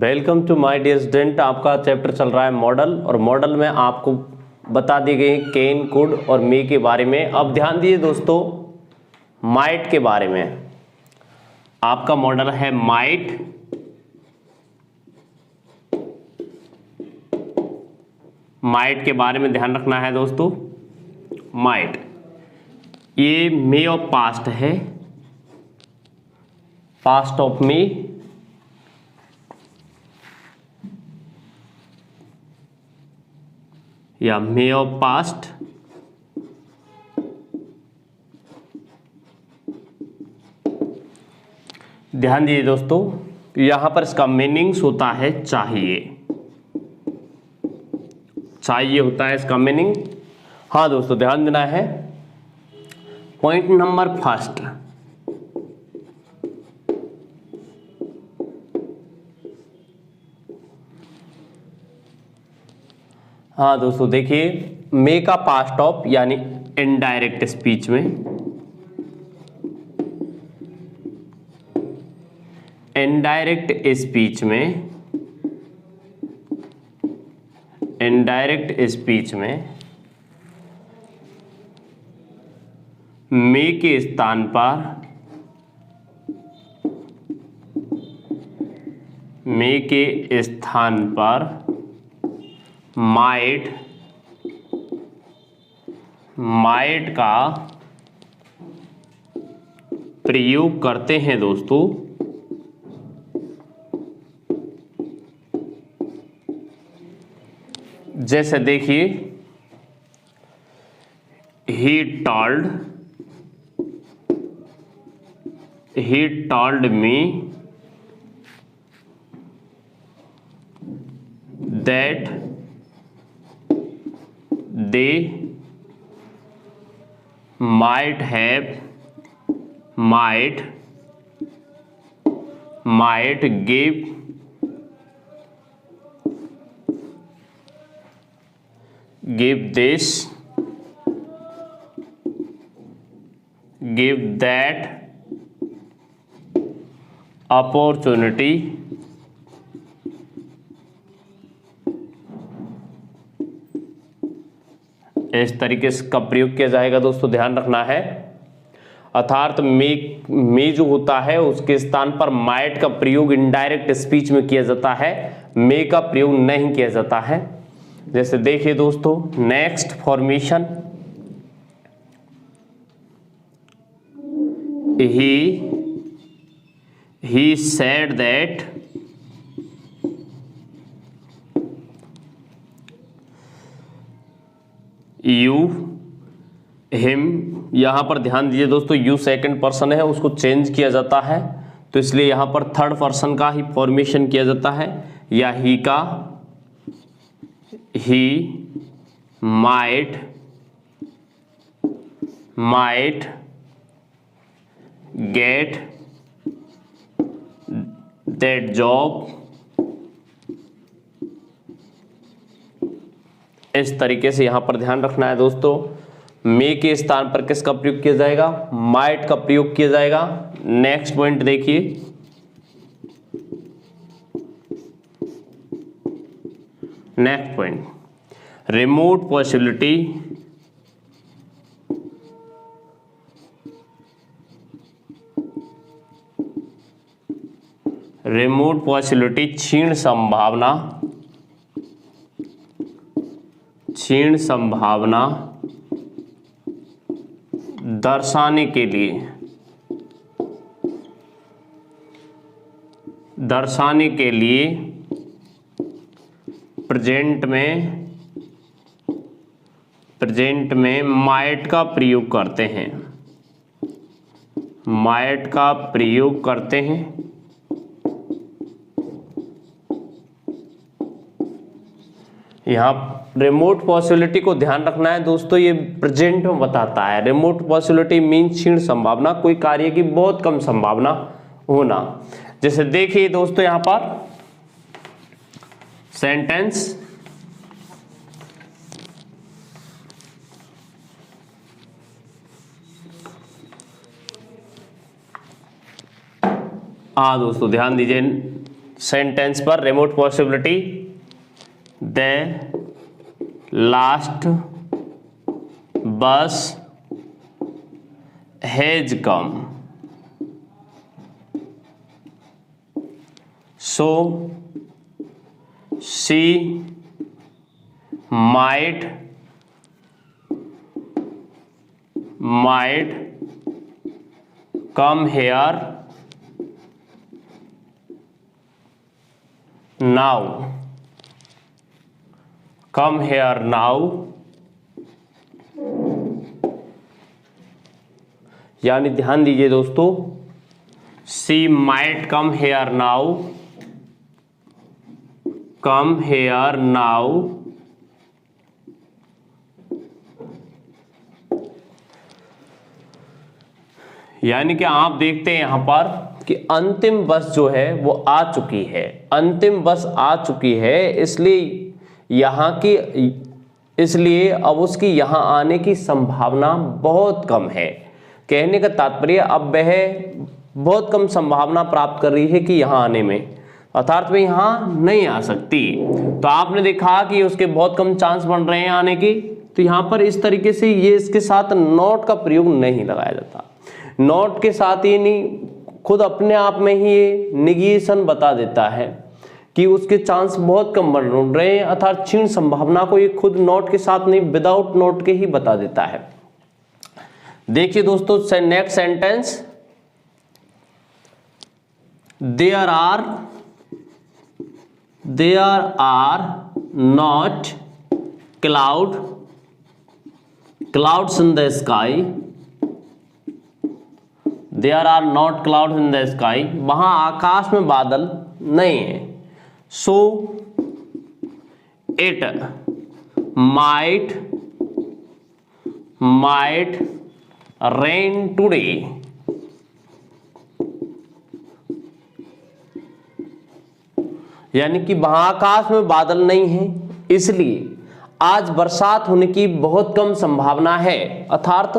Welcome to my dear student. आपका chapter चल रहा है मॉडल, और मॉडल में आपको बता दी गई केन, कुड और मे के बारे में। अब ध्यान दीजिए दोस्तों, माइट के बारे में। आपका मॉडल है माइट। माइट के बारे में ध्यान रखना है दोस्तों। माइट ये मे ऑफ पास्ट है, पास्ट ऑफ मे, या मे ऑफ पास्ट। ध्यान दीजिए दोस्तों, यहां पर इसका मीनिंग्स होता है चाहिए। चाहिए होता है इसका मीनिंग। हाँ दोस्तों, ध्यान देना है। पॉइंट नंबर फर्स्ट, हाँ दोस्तों देखिए, मे का पास्ट ऑफ यानी इनडायरेक्ट स्पीच में, इनडायरेक्ट स्पीच में, इनडायरेक्ट स्पीच में मे के स्थान पर, मे के स्थान पर माइट, माइट का प्रयोग करते हैं दोस्तों। जैसे देखिए, he told me that they might give that opportunity इस तरीके से का प्रयोग किया जाएगा दोस्तों, ध्यान रखना है। अर्थात मे जो होता है उसके स्थान पर माइट का प्रयोग इनडायरेक्ट स्पीच में किया जाता है, मे का प्रयोग नहीं किया जाता है। जैसे देखिए दोस्तों, next formation, he said that you him, यहां पर ध्यान दीजिए दोस्तों, यू सेकंड पर्सन है, उसको चेंज किया जाता है, तो इसलिए यहां पर थर्ड पर्सन का ही फॉर्मेशन किया जाता है। या ही का, he might get that job, इस तरीके से यहां पर ध्यान रखना है दोस्तों। मे के स्थान पर किसका प्रयोग किया जाएगा? माइट का प्रयोग किया जाएगा। नेक्स्ट पॉइंट देखिए, next point, remote possibility, remote possibility, क्षीण संभावना, क्षीण संभावना दर्शाने के लिए, दर्शाने के लिए प्रेजेंट में माइट का प्रयोग करते हैं, माइट का प्रयोग करते हैं। यहाँ रिमोट पॉसिबिलिटी को ध्यान रखना है दोस्तों, ये प्रेजेंट में बताता है। रिमोट पॉसिबिलिटी मीन्स क्षीण संभावना, कोई कार्य की बहुत कम संभावना होना। जैसे देखिए दोस्तों, यहाँ पर सेंटेंस, हाँ दोस्तों ध्यान दीजिए, सेंटेंस पर रिमोट पॉसिबिलिटी, द लास्ट बस has come, so she might come here now, come here now, यानी ध्यान दीजिए दोस्तों, she might come here now, come here now, यानी कि आप देखते हैं यहां पर कि अंतिम बस जो है वो आ चुकी है, अंतिम बस आ चुकी है, इसलिए अब उसकी यहां आने की संभावना बहुत कम है। कहने का तात्पर्य अब वह बहुत कम संभावना प्राप्त कर रही है कि यहां आने में, अर्थात वह यहां नहीं आ सकती। तो आपने देखा कि उसके बहुत कम चांस बन रहे हैं आने की, तो यहां पर इस तरीके से ये इसके साथ नॉट का प्रयोग नहीं लगाया जाता। नॉट के साथ ही नहीं, खुद अपने आप में ही ये निगेशन बता देता है कि उसके चांस बहुत कम बन रहे हैं, अर्थात क्षीण संभावना को ये खुद नॉट के साथ नहीं, विदाउट नॉट के ही बता देता है। देखिए दोस्तों next sentence, there are not clouds in the sky, there are not clouds in the sky, वहां आकाश में बादल नहीं है। So it might rain today, यानी कि वहां आकाश में बादल नहीं है, इसलिए आज बरसात होने की बहुत कम संभावना है, अर्थात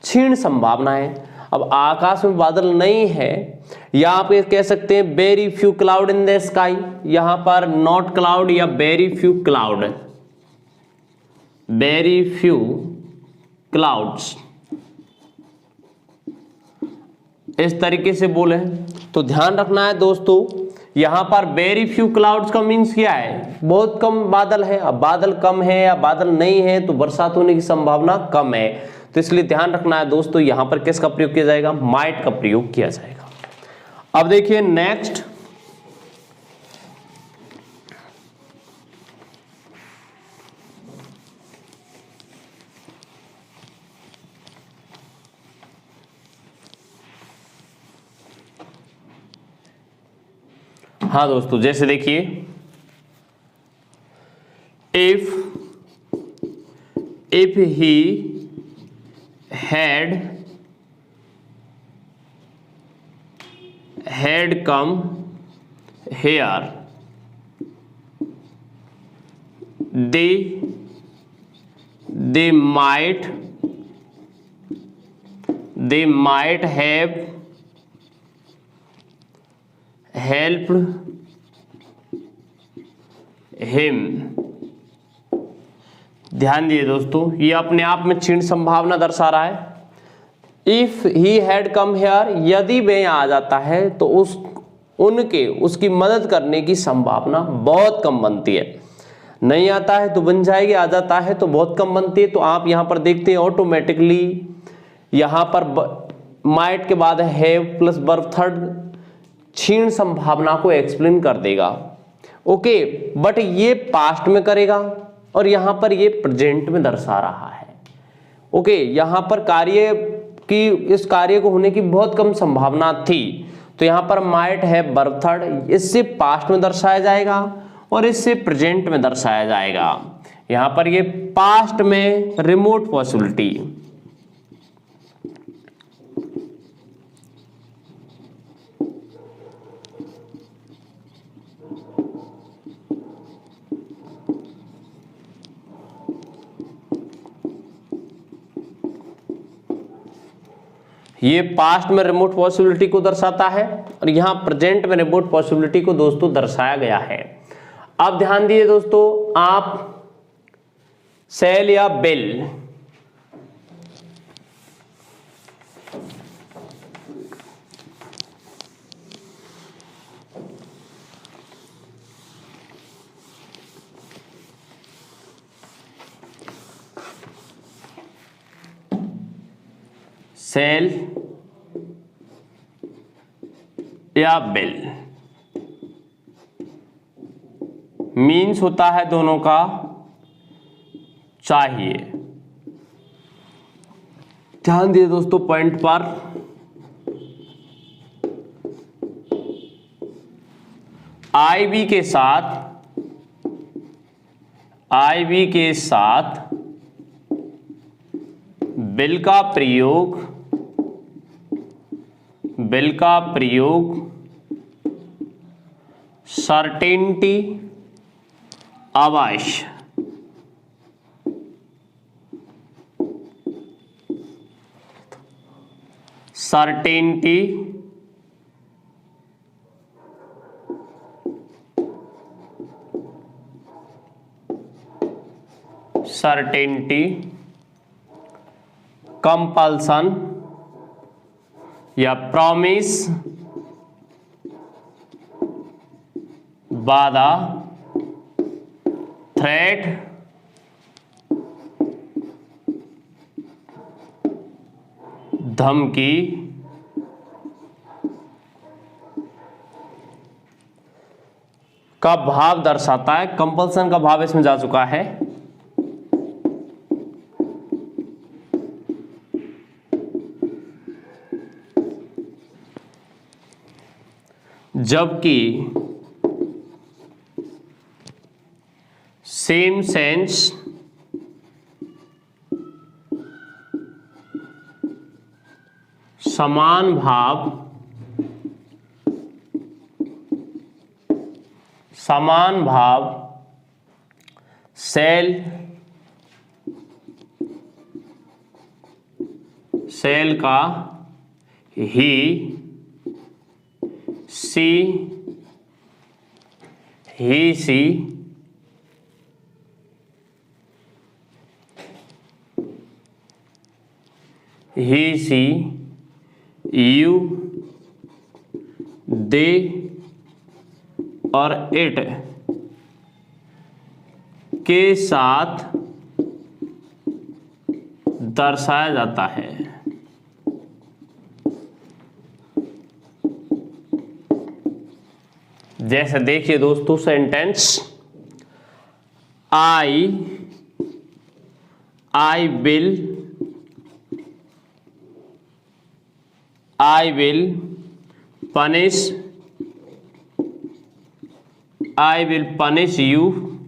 क्षीण संभावना है। अब आकाश में बादल नहीं है, या आप ये कह सकते हैं very few cloud in the sky, यहां पर नॉट क्लाउड या very few cloud, very few clouds, इस तरीके से बोले। तो ध्यान रखना है दोस्तों, यहां पर वेरी फ्यू क्लाउड्स का मीन्स क्या है, बहुत कम बादल है। अब बादल कम है या बादल नहीं है तो बरसात होने की संभावना कम है, तो इसलिए ध्यान रखना है दोस्तों, यहां पर किसका प्रयोग किया जाएगा, माइट का प्रयोग किया जाएगा। अब देखिए नेक्स्ट, हाँ दोस्तों जैसे देखिए, if he had come here, they might have helped him। ध्यान दिए दोस्तों, ये अपने आप में क्षीण संभावना दर्शा रहा है। If he had come here, यदि वह यहाँ आ जाता है तो उसकी मदद करने की संभावना बहुत कम बनती है। नहीं आता है तो बन जाएगी, आ जाता है तो बहुत कम बनती है। तो आप यहाँ पर देखते हैं ऑटोमेटिकली यहाँ पर माइट के बाद हैव प्लस वर्ब थर्ड क्षीण संभावना को एक्सप्लेन कर देगा। ओके, बट ये पास्ट में करेगा और यहाँ पर ये प्रेजेंट में दर्शा रहा है। ओके, यहाँ पर इस कार्य को होने की बहुत कम संभावना थी, तो यहाँ पर माइट है वर्ब थर्ड, इससे पास्ट में दर्शाया जाएगा और इससे प्रेजेंट में दर्शाया जाएगा। यहाँ पर ये पास्ट में रिमोट पॉसिबिलिटी, ये पास्ट में रिमोट पॉसिबिलिटी को दर्शाता है और यहाँ प्रेजेंट में रिमोट पॉसिबिलिटी को दोस्तों दर्शाया गया है। अब ध्यान दीजिए दोस्तों, आप सेल या बिल सेल या बिल मीन्स होता है दोनों का चाहिए। ध्यान दिए दोस्तों पॉइंट पर, आईबी के साथ बिल का प्रयोग सर्टेनिटी अवश्य सर्टेनिटी कंपल्सन या प्रॉमिस वादा थ्रेट धमकी का भाव दर्शाता है। कंपल्सन का भाव इसमें जा चुका है। जबकि सेम सेंस समान भाव सेल का ही सी यू दे और इट के साथ दर्शाया जाता है। जैसे देखिए दोस्तों sentence, I will punish you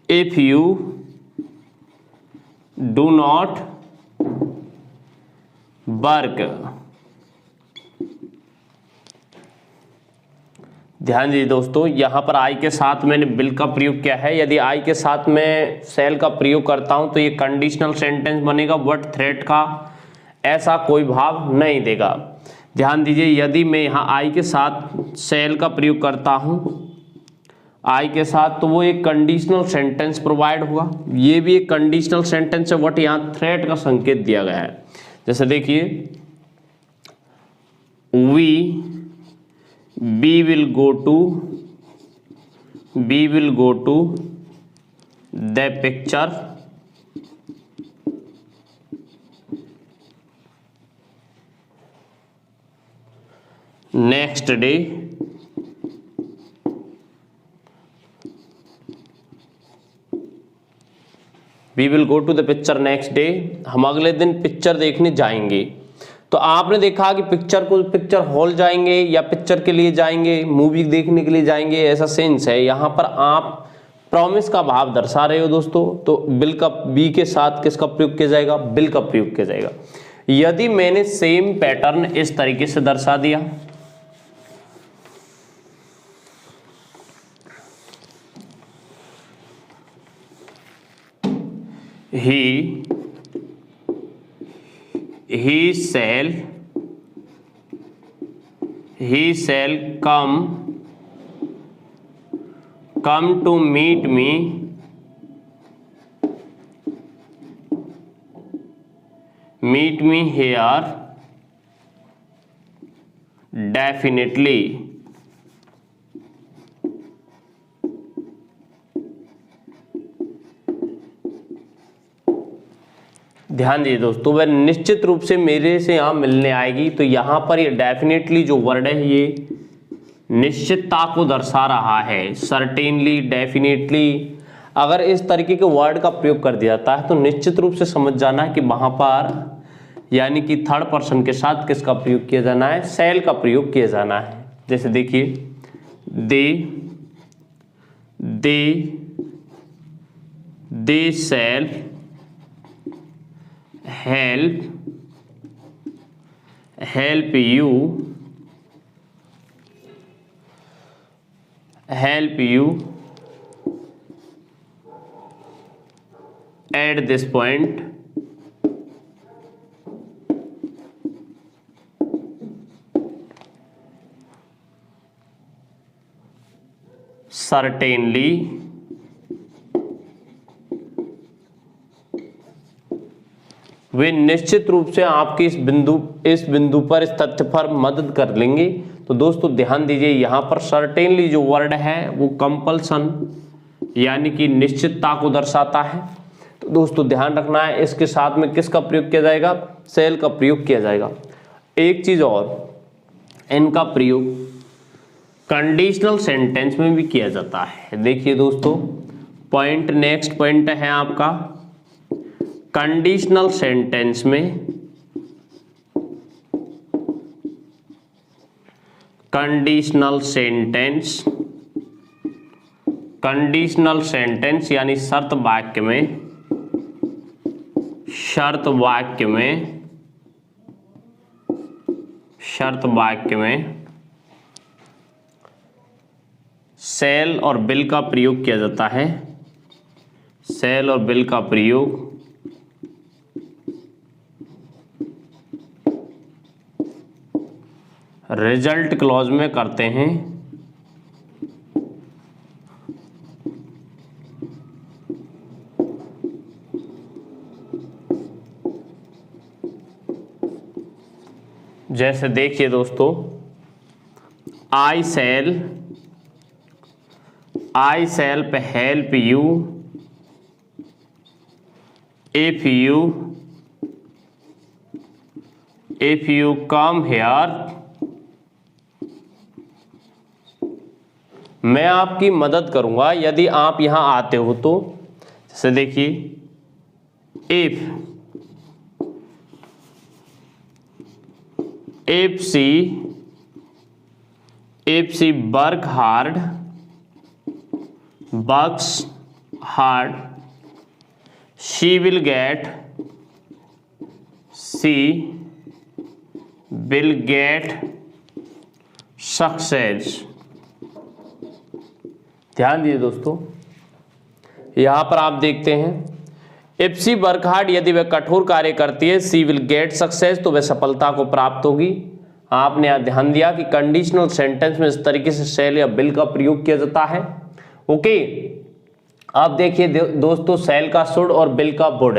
if you do not work. ध्यान दीजिए दोस्तों, यहां पर आई के साथ मैंने बिल का प्रयोग किया है। यदि आई के साथ मैं सेल का प्रयोग करता हूं तो ये कंडीशनल सेंटेंस बनेगा, बट थ्रेट का ऐसा कोई भाव नहीं देगा। ध्यान दीजिए, यदि मैं यहां आई के साथ सेल का प्रयोग करता हूं आई के साथ, तो वो एक कंडीशनल सेंटेंस प्रोवाइड हुआ। ये भी एक कंडीशनल सेंटेंस है, बट यहां थ्रेट का संकेत दिया गया है। जैसे देखिए, we will go to the picture next day। We will go to the picture next day। हम अगले दिन पिक्चर देखने जाएंगे। तो आपने देखा कि पिक्चर हॉल जाएंगे या पिक्चर के लिए जाएंगे, मूवी देखने के लिए जाएंगे, ऐसा सेंस है। यहाँ पर आप प्रॉमिस का भाव दर्शा रहे हो दोस्तों, तो बिल का बी के साथ किसका प्रयोग किया जाएगा? बिल का प्रयोग किया जाएगा। यदि मैंने सेम पैटर्न इस तरीके से दर्शा दिया, he shall come to meet me here definitely। ध्यान दीजिए दोस्तों, वह निश्चित रूप से मेरे से यहाँ मिलने आएगी। तो यहाँ पर ये डेफिनेटली जो वर्ड है ये निश्चितता को दर्शा रहा है। सर्टेनली, डेफिनेटली, अगर इस तरीके के वर्ड का प्रयोग कर दिया जाता है तो निश्चित रूप से समझ जाना है कि वहां पर यानी कि थर्ड पर्सन के साथ किसका प्रयोग किया जाना है, शैल का प्रयोग किया जाना है। जैसे देखिए, दे शैल help you at this point। certainly, वे निश्चित रूप से आपकी इस बिंदु पर, इस तथ्य पर मदद कर लेंगे। तो दोस्तों ध्यान दीजिए, यहाँ पर सर्टेनली जो वर्ड है वो कंपल्सन यानी कि निश्चितता को दर्शाता है। तो दोस्तों ध्यान रखना है, इसके साथ में किसका प्रयोग किया जाएगा, शैल का प्रयोग किया जाएगा। एक चीज और, इनका प्रयोग कंडीशनल सेंटेंस में भी किया जाता है। देखिए दोस्तों, पॉइंट, नेक्स्ट पॉइंट है आपका कंडीशनल सेंटेंस में, कंडीशनल सेंटेंस यानी शर्त वाक्य में शैल और विल का प्रयोग किया जाता है। शैल और विल का प्रयोग रिजल्ट क्लॉज में करते हैं। जैसे देखिए दोस्तों, I shall help you if you come here. मैं आपकी मदद करूंगा यदि आप यहां आते हो तो। जैसे देखिए, if she works hard, she will get success। ध्यान दीजिए दोस्तों, यहां पर आप देखते हैं इफ सी वर्क हार्ड, यदि वह कठोर कार्य करती है, सी विल गेट सक्सेस, तो वह सफलता को प्राप्त होगी। आपने यहां ध्यान दिया कि कंडीशनल सेंटेंस में इस तरीके से शैल या विल का प्रयोग किया जाता है। ओके, आप देखिए दोस्तों, शैल का शुड और विल का वुड।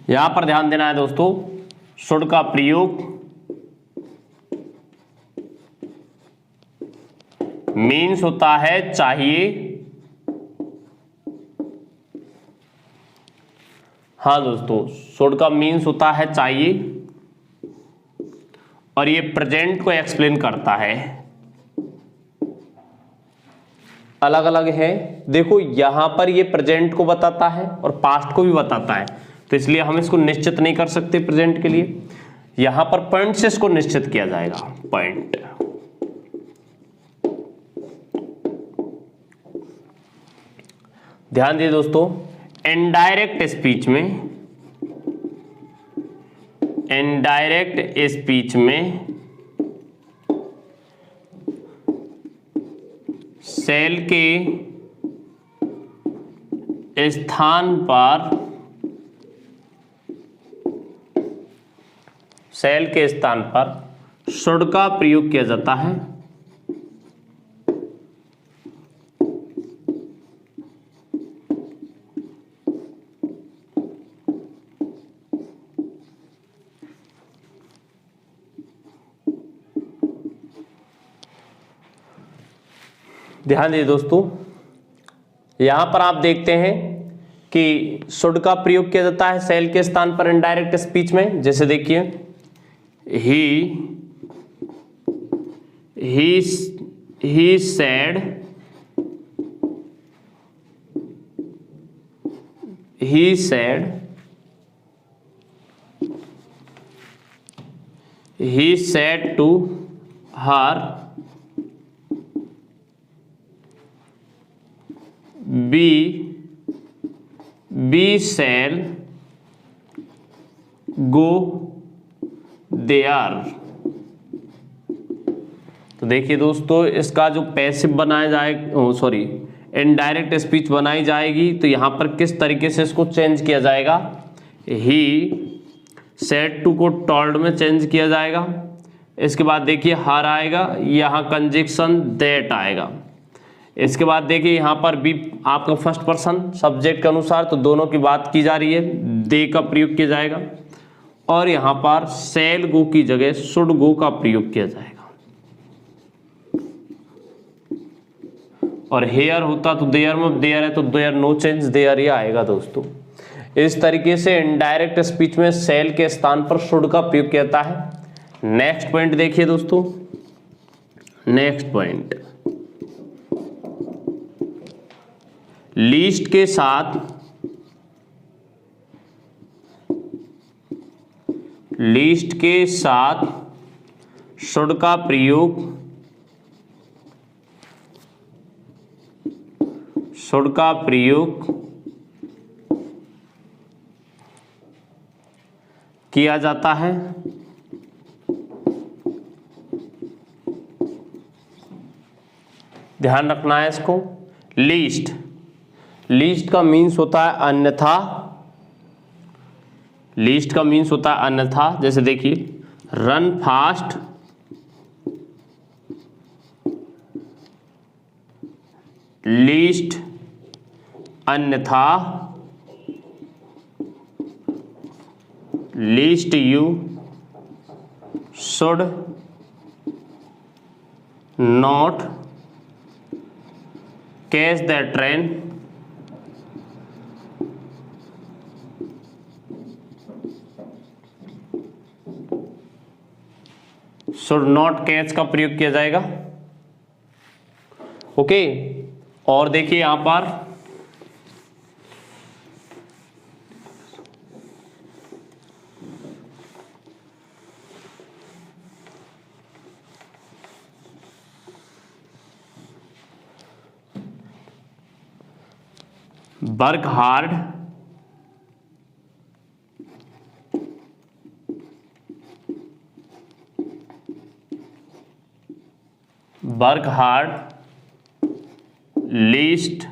यहां पर ध्यान देना है दोस्तों, शुड का प्रयोग मीन्स होता है चाहिए। हाँ दोस्तों, शुड का मीन्स होता है चाहिए और ये प्रेजेंट को एक्सप्लेन करता है। अलग अलग है, देखो यहां पर ये प्रेजेंट को बताता है और पास्ट को भी बताता है, तो इसलिए हम इसको निश्चित नहीं कर सकते प्रेजेंट के लिए। यहां पर पॉइंट से इसको निश्चित किया जाएगा, पॉइंट। ध्यान दिए दोस्तों, इनडायरेक्ट स्पीच में सेल के स्थान पर शुड का प्रयोग किया जाता है। ध्यान दीजिए दोस्तों, यहां पर आप देखते हैं कि शुड का प्रयोग किया जाता है सेल के स्थान पर इनडायरेक्ट स्पीच में। जैसे देखिए, he said, he said to her, we shall go there। तो देखिए दोस्तों, इसका जो पैसिव बनाया जाएगा, सॉरी इनडायरेक्ट स्पीच बनाई जाएगी, तो यहां पर किस तरीके से इसको चेंज किया जाएगा, ही सेड टू को टोल्ड में चेंज किया जाएगा। इसके बाद देखिए हर आएगा, यहां कंजक्शन दैट आएगा। इसके बाद देखिए यहां पर भी आपका फर्स्ट पर्सन सब्जेक्ट के अनुसार, तो दोनों की बात की जा रही है, दे का प्रयोग किया जाएगा। और यहां पर शैल गो की जगह शुड गो का प्रयोग किया जाएगा। और हेयर होता तो देयर में, देयर है तो देयर, नो चेंज, देयर ही आएगा दोस्तों। इस तरीके से इनडायरेक्ट स्पीच में शैल के स्थान पर शुड का प्रयोग किया जाता है। नेक्स्ट पॉइंट देखिए दोस्तों, नेक्स्ट पॉइंट, लीस्ट के साथ शुड का प्रयोग किया जाता है। ध्यान रखना है इसको। लीस्ट का मीन्स होता है अन्यथा, लीस्ट का मीन्स होता है अन्यथा। जैसे देखिए, रन फास्ट, लीस्ट अन्यथा, lest you should not catch the train, should not catch का प्रयोग किया जाएगा। ओके, और देखिए यहां पर work hard, lest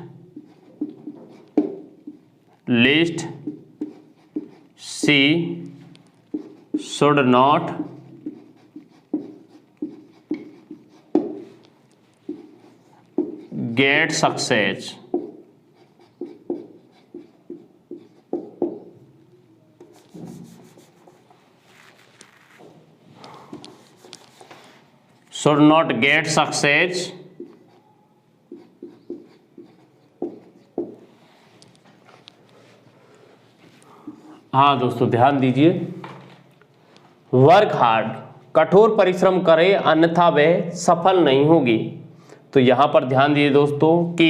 she should not get success, should not get success। हाँ दोस्तों ध्यान दीजिए, वर्क हार्ड, कठोर परिश्रम करे अन्यथा वह सफल नहीं होगी। तो यहां पर ध्यान दीजिए दोस्तों कि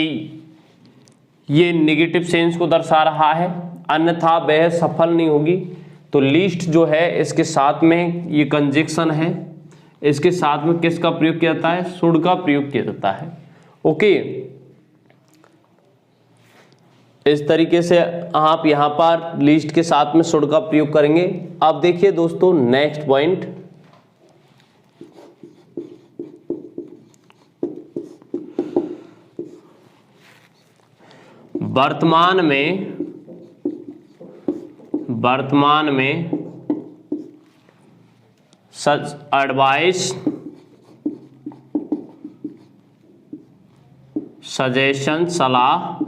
ये नेगेटिव सेंस को दर्शा रहा है, अन्यथा वह सफल नहीं होगी। तो लीस्ट जो है इसके साथ में ये कंजक्शन है, इसके साथ में किसका प्रयोग किया जाता है, शुड का प्रयोग किया जाता है। ओके, इस तरीके से आप यहां पर लीस्ट के साथ में शुड का प्रयोग करेंगे। अब देखिए दोस्तों नेक्स्ट पॉइंट, वर्तमान में एडवाइस, सजेशन, सलाह,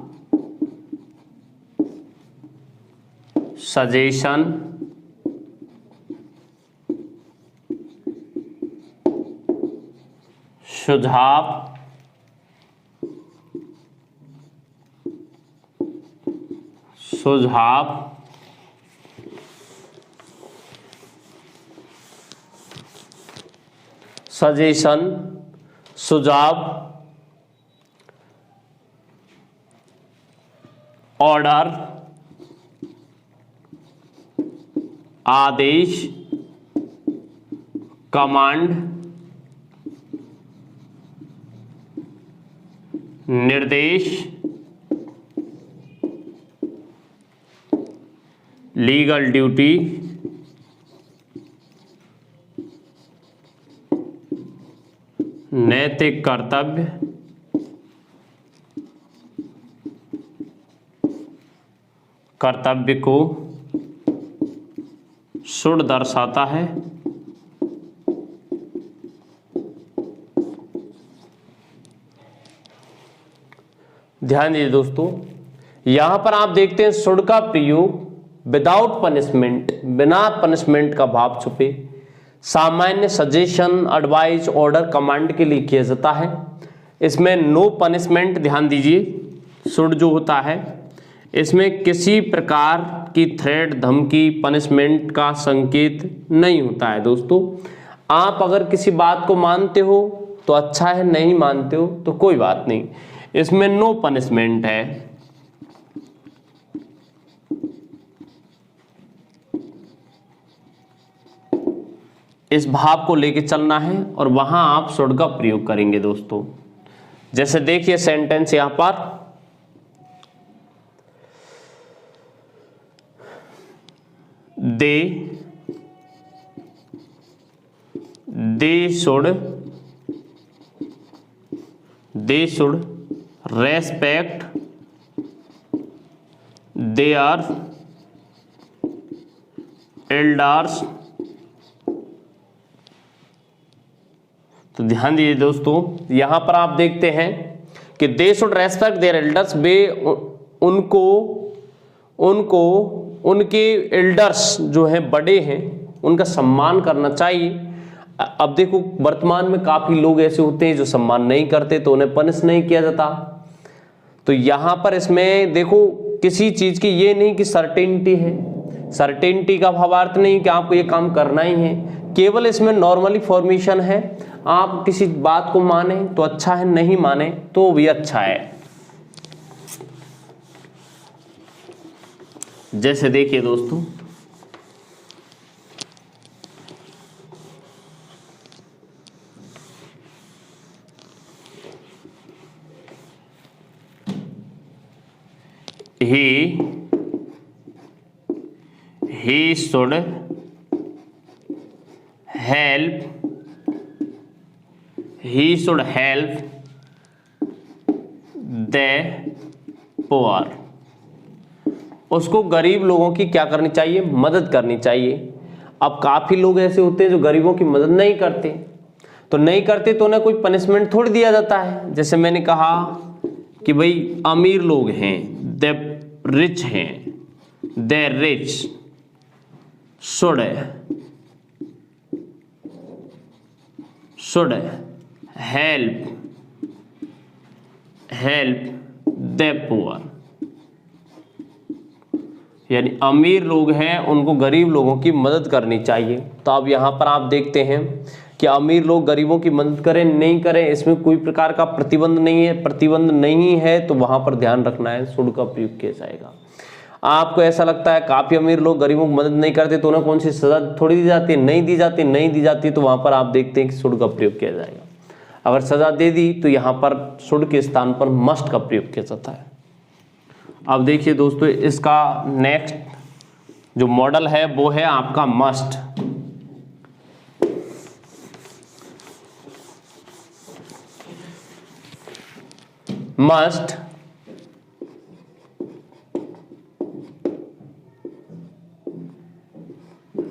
सजेशन, सुझाव, सजेशन, सुझाव, ऑर्डर, आदेश, कमांड, निर्देश, लीगल ड्यूटी, नैतिक कर्तव्य, कर्तव्य को शुड दर्शाता है। ध्यान दीजिए दोस्तों, यहां पर आप देखते हैं शुड का प्रयोग विदाउट पनिशमेंट, बिना पनिशमेंट का भाव छुपे, सामान्य सजेशन, एडवाइस, ऑर्डर, कमांड के लिए किया जाता है। इसमें नो पनिशमेंट, ध्यान दीजिए, शुड जो होता है इसमें किसी प्रकार की थ्रेट, धमकी, पनिशमेंट का संकेत नहीं होता है। दोस्तों आप अगर किसी बात को मानते हो तो अच्छा है, नहीं मानते हो तो कोई बात नहीं, इसमें नो पनिशमेंट है। इस भाव को लेके चलना है और वहां आप शुड का प्रयोग करेंगे दोस्तों। जैसे देखिए सेंटेंस यहां पर, they should respect their elders। तो ध्यान दीजिए दोस्तों, यहां पर आप देखते हैं कि they should respect their elders, वे उनको उनके एल्डर्स जो हैं, बड़े हैं, उनका सम्मान करना चाहिए। अब देखो वर्तमान में काफी लोग ऐसे होते हैं जो सम्मान नहीं करते तो उन्हें पनिश नहीं किया जाता। तो यहां पर इसमें देखो किसी चीज की ये नहीं कि सर्टेनिटी है, सर्टेनिटी का भावार्थ नहीं कि आपको ये काम करना ही है, केवल इसमें नॉर्मली फॉर्मेशन है। आप किसी बात को माने तो अच्छा है, नहीं माने तो भी अच्छा है। जैसे देखिए दोस्तों, he should help the poor। उसको गरीब लोगों की क्या करनी चाहिए, मदद करनी चाहिए। अब काफी लोग ऐसे होते हैं जो गरीबों की मदद नहीं करते, तो नहीं करते तो उन्हें कोई पनिशमेंट थोड़ी दिया जाता है। जैसे मैंने कहा कि भाई अमीर लोग हैं, दे रिच हैं, the rich should help the poor, यानी अमीर लोग हैं उनको गरीब लोगों की मदद करनी चाहिए। तो अब यहाँ पर आप देखते हैं कि अमीर लोग गरीबों की मदद करें नहीं करें, इसमें कोई प्रकार का प्रतिबंध नहीं है। प्रतिबंध नहीं है तो वहां पर ध्यान रखना है, शुड का प्रयोग किया जाएगा। आपको ऐसा लगता है काफी अमीर लोग गरीबों की मदद नहीं करते तो उन्हें कौन सी सजा थोड़ी दी जाती है, नहीं दी जाती, नहीं दी जाती, तो वहां पर आप देखते हैं कि शुड का प्रयोग किया जाएगा। अगर सजा दे दी तो यहां पर शुड के स्थान पर मस्ट का प्रयोग किया जाता है। अब देखिए दोस्तों, इसका नेक्स्ट जो मॉडल है वो है आपका मस्ट। मस्ट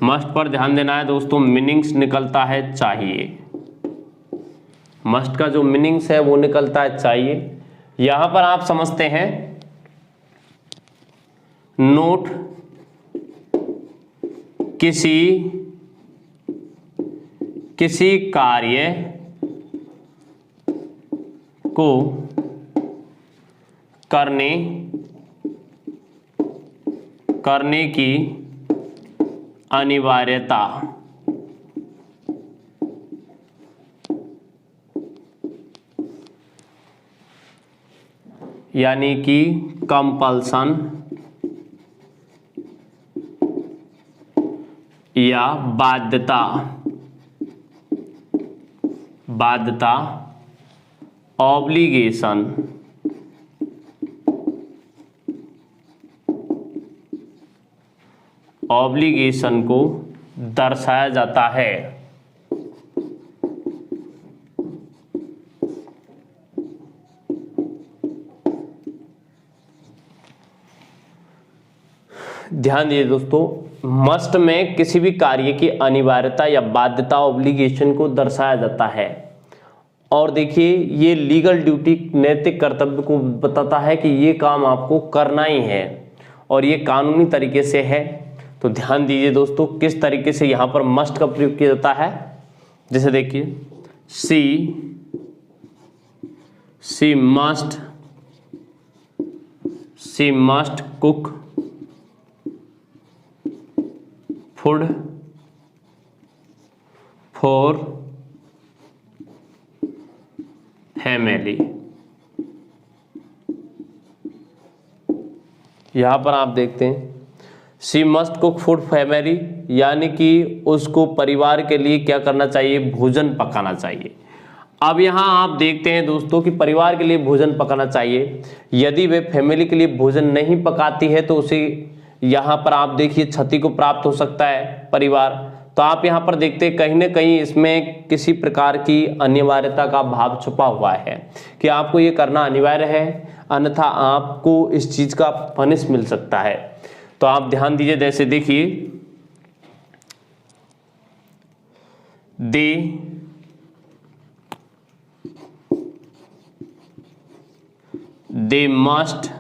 मस्ट पर ध्यान देना है दोस्तों, मीनिंग्स निकलता है चाहिए। मस्ट का जो मीनिंग्स है वो निकलता है चाहिए। यहां पर आप समझते हैं नोट किसी कार्य को करने की अनिवार्यता, यानी कि कंपल्सन या बाध्यता ऑब्लिगेशन को दर्शाया जाता है। ध्यान दीजिए दोस्तों, मस्ट में किसी भी कार्य की अनिवार्यता या बाध्यता ऑब्लिगेशन को दर्शाया जाता है। और देखिए, ये लीगल ड्यूटी नैतिक कर्तव्य को बताता है कि ये काम आपको करना ही है और ये कानूनी तरीके से है। तो ध्यान दीजिए दोस्तों, किस तरीके से यहां पर मस्ट का प्रयोग किया जाता है। जैसे देखिए, she must cook food for family. यहां पर आप देखते हैं she must cook food family, यानी कि उसको परिवार के लिए क्या करना चाहिए, भोजन पकाना चाहिए। अब यहां आप देखते हैं दोस्तों कि परिवार के लिए भोजन पकाना चाहिए। यदि वे फैमिली के लिए भोजन नहीं पकाती है तो उसे यहां पर आप देखिए क्षति को प्राप्त हो सकता है परिवार। तो आप यहां पर देखते हैं कहीं ना कहीं इसमें किसी प्रकार की अनिवार्यता का भाव छुपा हुआ है कि आपको ये करना अनिवार्य है, अन्यथा आपको इस चीज का पनिश मिल सकता है। तो आप ध्यान दीजिए, जैसे देखिए, they must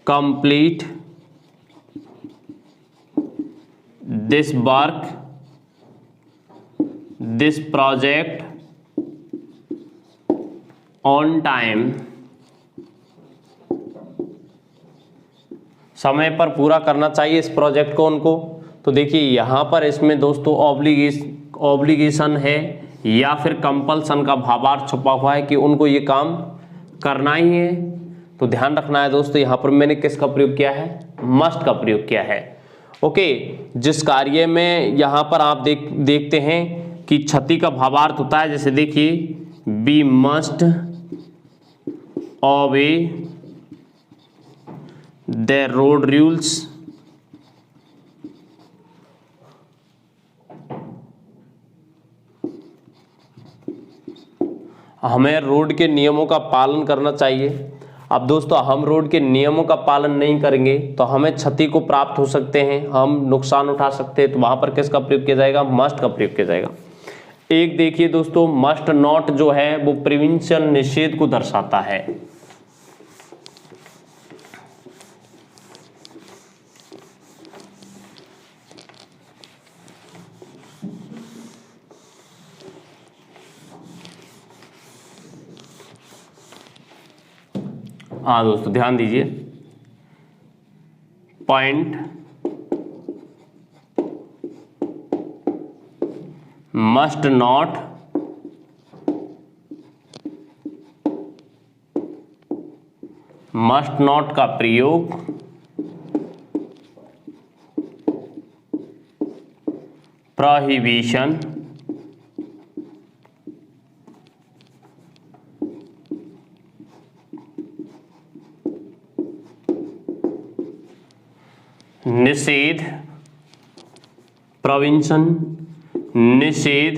complete this work, this project on time, समय पर पूरा करना चाहिए इस प्रोजेक्ट को उनको। तो देखिए यहां पर इसमें दोस्तों ऑब्लिगेशन है या फिर कंपल्सन का भावार्थ छुपा हुआ है कि उनको ये काम करना ही है। तो ध्यान रखना है दोस्तों, यहां पर मैंने किसका प्रयोग किया है, मस्ट का प्रयोग किया है। ओके, जिस कार्य में यहां पर आप देखते हैं कि क्षति का भावार्थ होता है। जैसे देखिए, we must obey the road rules, हमें रोड के नियमों का पालन करना चाहिए। अब दोस्तों, हम रोड के नियमों का पालन नहीं करेंगे तो हमें क्षति को प्राप्त हो सकते हैं, हम नुकसान उठा सकते हैं। तो वहां पर किसका प्रयोग किया जाएगा, मस्ट का प्रयोग किया जाएगा। एक देखिए दोस्तों, मस्ट नॉट जो है वो प्रिवेंशन निषेध को दर्शाता है। हाँ दोस्तों, ध्यान दीजिए, पॉइंट मस्ट नॉट का प्रयोग prohibition निषेध, प्रोविंशन निषेध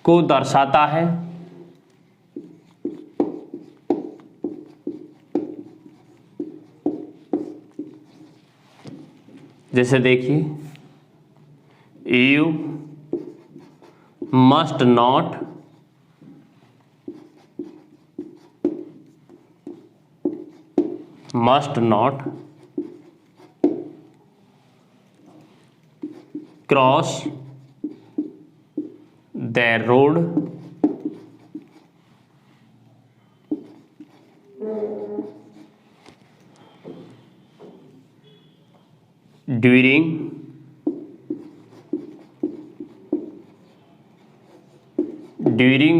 को दर्शाता है। जैसे देखिए, you must not cross the road during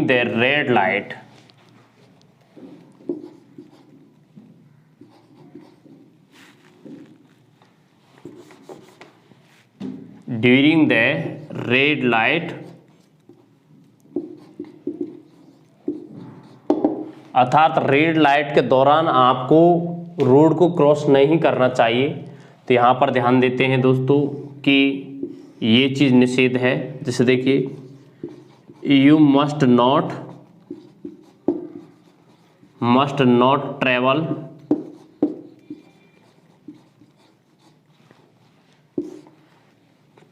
the red light. During the red light अर्थात रेड लाइट के दौरान आपको रोड को क्रॉस नहीं करना चाहिए। तो यहाँ पर ध्यान देते हैं दोस्तों कि ये चीज़ निषेध है। जैसे देखिए, you must not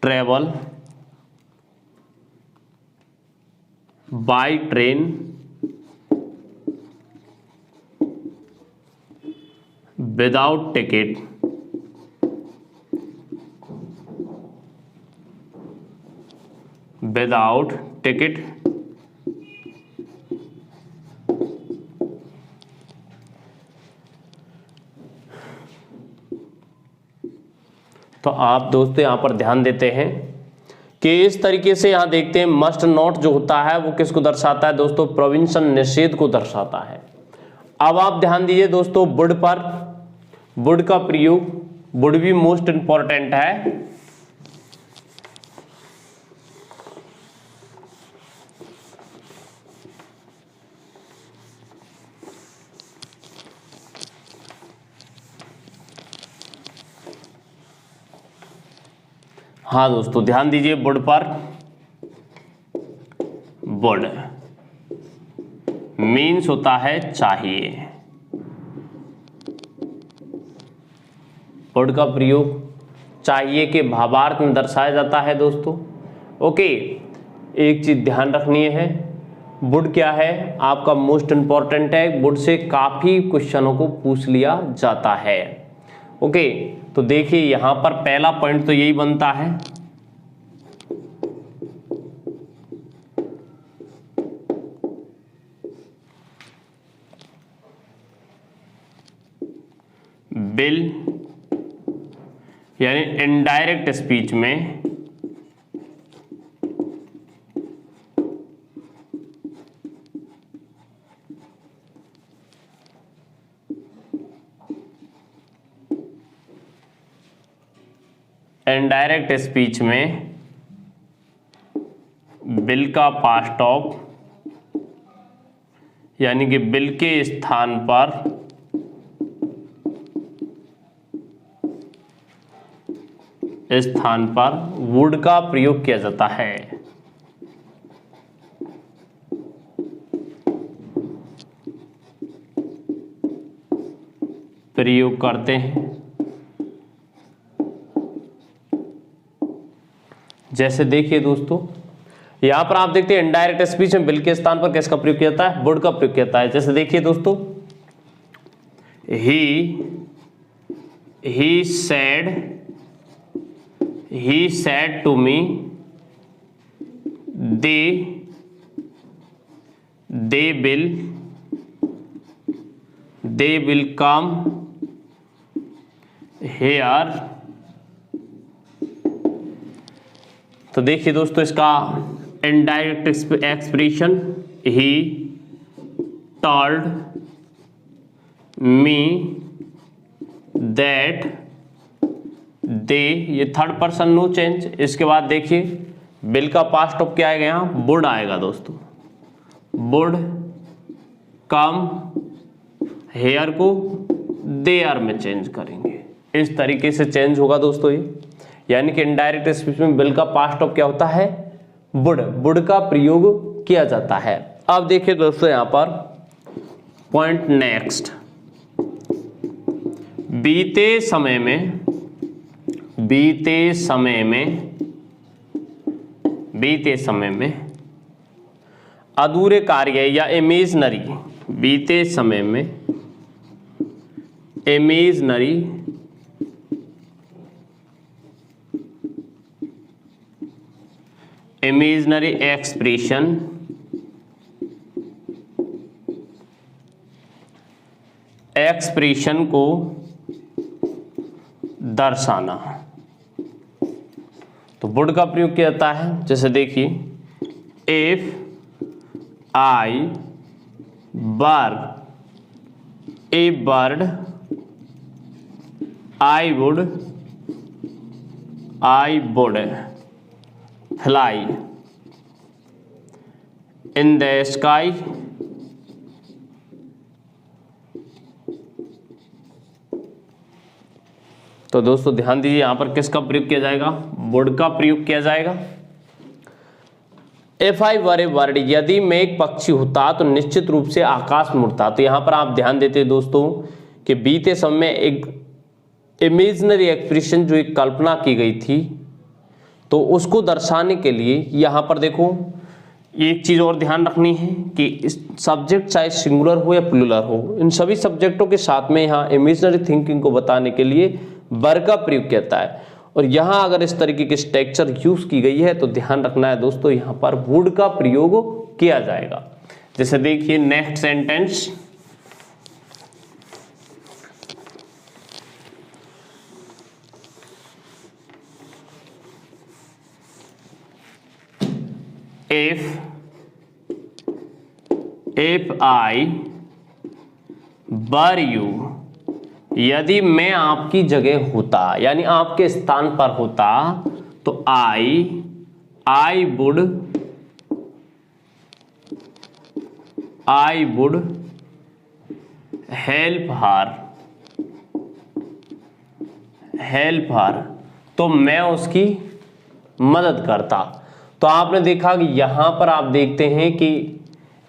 travel by train without ticket. तो आप दोस्तों यहाँ पर ध्यान देते हैं कि इस तरीके से यहाँ देखते हैं मस्ट नॉट जो होता है वो किसको दर्शाता है दोस्तों, प्रोविंशन निषेध को दर्शाता है। अब आप ध्यान दीजिए दोस्तों वुड पर। वुड का प्रयोग, वुड भी मोस्ट इंपॉर्टेंट है। हाँ दोस्तों ध्यान दीजिए वुड पर। वुड मीन्स होता है चाहिए। वुड का प्रयोग चाहिए के भावार्थ में दर्शाया जाता है दोस्तों। ओके, एक चीज ध्यान रखनी है, वुड क्या है आपका मोस्ट इंपॉर्टेंट है। वुड से काफी क्वेश्चनों को पूछ लिया जाता है। ओके, तो देखिए यहां पर पहला पॉइंट तो यही बनता है, बिल यानी इनडायरेक्ट स्पीच में बिल का पास्ट ऑफ यानी कि बिल के स्थान पर वुड का प्रयोग किया जाता है। प्रयोग करते हैं। जैसे देखिए दोस्तों यहां पर आप देखते हैं इनडायरेक्ट स्पीच में बिल के स्थान पर किसका प्रयोग किया जाता है, वुड का प्रयोग किया जाता है। जैसे देखिए दोस्तों, he said to me they will come here। तो देखिए दोस्तों इसका indirect expression, he told me that दे, ये थर्ड पर्सन नो चेंज। इसके बाद देखिए विल का पास्ट ऑफ क्या आएगा, यहाँ वुड आएगा दोस्तों, वुड कम, हेयर को देयर में चेंज करेंगे, इस तरीके से चेंज होगा दोस्तों ये। यानी कि इनडायरेक्ट स्पीच में विल का पास्ट ऑफ क्या होता है, वुड, वुड का प्रयोग किया जाता है। अब देखिए दोस्तों यहाँ पर पॉइंट नेक्स्ट, बीते समय में, बीते समय में, बीते समय में अधूरे कार्य या इमेजनरी, बीते समय में इमेजनरी इमेजनरी एक्सप्रेशन एक्सप्रेशन को दर्शाना, तो वुड का प्रयोग किया जाता है। जैसे देखिए if I bird A bird, I would fly in the sky, तो दोस्तों ध्यान दीजिए यहां पर किसका प्रयोग किया जाएगा, वुड का प्रयोग किया जाएगा। If I were A bird, यदि मैं एक पक्षी होता तो निश्चित रूप से आकाश में उड़ता। तो यहां पर आप ध्यान देते दोस्तों कि बीते समय में एक इमेजिनरी एक्सप्रेशन जो एक कल्पना की गई थी, तो उसको दर्शाने के लिए यहाँ पर देखो एक चीज़ और ध्यान रखनी है कि सब्जेक्ट चाहे सिंगुलर हो या प्लूरल हो, इन सभी सब्जेक्टों के साथ में यहाँ इमेजिनरी थिंकिंग को बताने के लिए वर का प्रयोग किया जाता है। और यहाँ अगर इस तरीके की स्ट्रक्चर यूज की गई है तो ध्यान रखना है दोस्तों यहाँ पर वुड का प्रयोग किया जाएगा। जैसे देखिए next sentence, if I were you, यदि मैं आपकी जगह होता यानी आपके स्थान पर होता तो I would help her, तो मैं उसकी मदद करता। तो आपने देखा कि यहां पर आप देखते हैं कि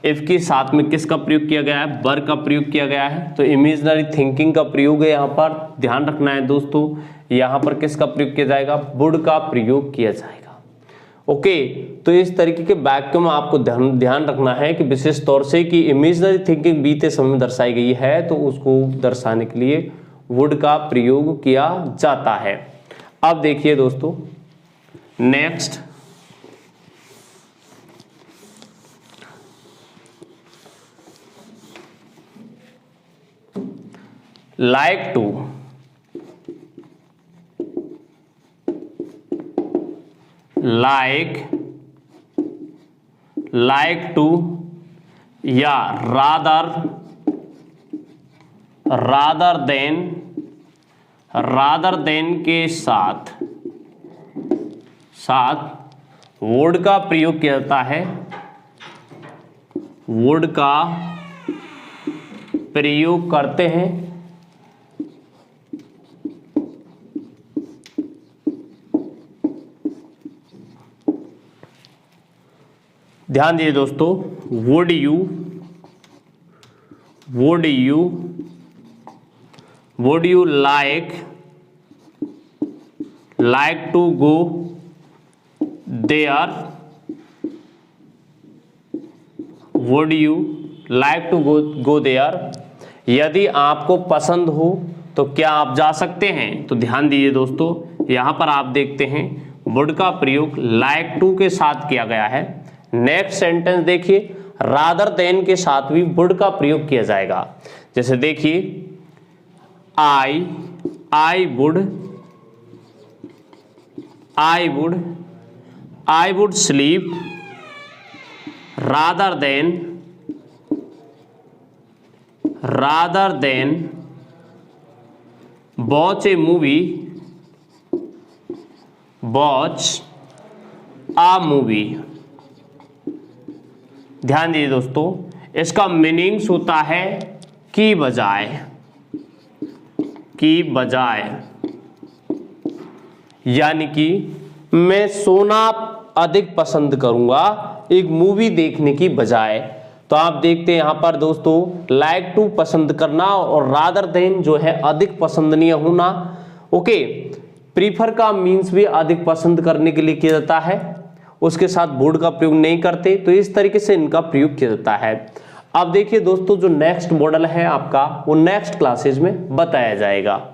इफ के साथ में किसका प्रयोग किया गया है, वर का प्रयोग किया गया है। तो इमेजिनरी थिंकिंग का प्रयोग है यहाँ पर, ध्यान रखना है दोस्तों यहाँ पर किसका प्रयोग किया जाएगा, वुड का प्रयोग किया जाएगा। ओके, तो इस तरीके के वाक्यों में आपको ध्यान रखना है कि विशेष तौर से कि इमेजिनरी थिंकिंग बीते समय में दर्शाई गई है तो उसको दर्शाने के लिए वुड का प्रयोग किया जाता है। अब देखिए दोस्तों नेक्स्ट, like to या rather than के साथ वुड का प्रयोग किया जाता है, वुड का प्रयोग करते हैं। ध्यान दीजिए दोस्तों, would you like to go there, would you like to go there, यदि आपको पसंद हो तो क्या आप जा सकते हैं। तो ध्यान दीजिए दोस्तों यहाँ पर आप देखते हैं वुड का प्रयोग like to के साथ किया गया है। नेक्स्ट सेंटेंस देखिए, रादर देन के साथ भी वुड का प्रयोग किया जाएगा। जैसे देखिए I would sleep rather than watch a movie watch a movie. ध्यान दीजिए दोस्तों, इसका मीनिंग्स होता है की बजाय, की बजाय, यानी कि मैं सोना अधिक पसंद करूंगा एक मूवी देखने की बजाय। तो आप देखते हैं यहां पर दोस्तों, लाइक टू पसंद करना और रादर देन जो है अधिक पसंदनीय होना। ओके, प्रीफर का मीन्स भी अधिक पसंद करने के लिए किया जाता है, उसके साथ वुड का प्रयोग नहीं करते, तो इस तरीके से इनका प्रयोग किया जाता है। अब देखिए दोस्तों, जो नेक्स्ट मॉडल है आपका वो नेक्स्ट क्लासेज में बताया जाएगा।